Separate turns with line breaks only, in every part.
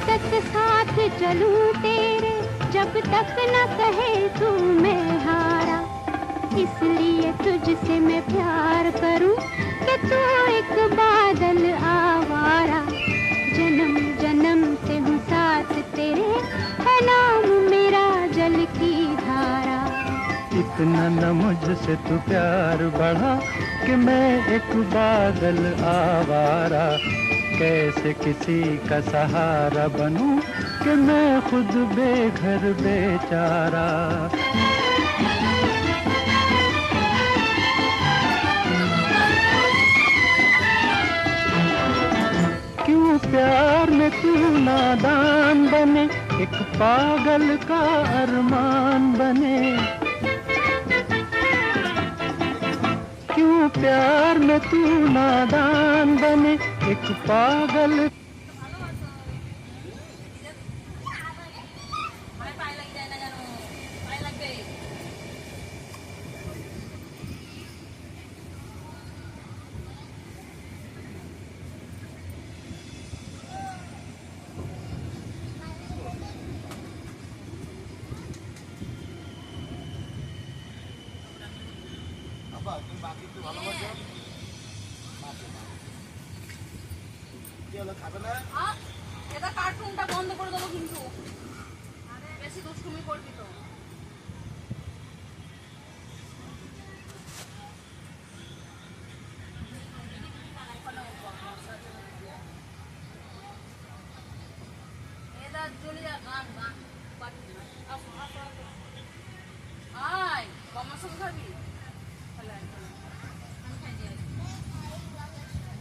तक साथ चलूं तेरे, जब तक न कहे तू मैं हारा। इसलिए तुझसे मैं प्यार करूं कि तू एक बादल आवारा। जन्म जन्म से हूँ साथ तेरे, है नाम मेरा जल की धारा।
इतना न मुझसे तू प्यार बढ़ा कि मैं एक बादल आवारा। कैसे किसी का सहारा बनूं कि मैं खुद बेघर बेचारा। क्यों प्यार में तू नादान बने, एक पागल का अरमान बने। क्यों प्यार में तू नादान बने, एक पागल।
বাকি একটু ভালোবাসো। কি হলো, খাবে না?
এটা কার্টুনটা বন্ধ করে দেবো কিন্তু বেশি দুষ্টুমি করবি তো। এটা চলে যা গান গান আয় বাবার সঙ্গে খাবি।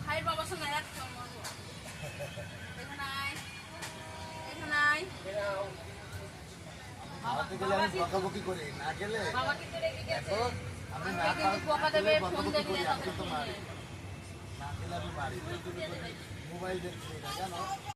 খাই বাবার সঙ্গে এক
খাওয়াতে গেলে আমি বকাবকি করি, না গেলে আমি না খাওয়া, না গেলে আমি বাড়ি মোবাইল দেখছি না, জানো।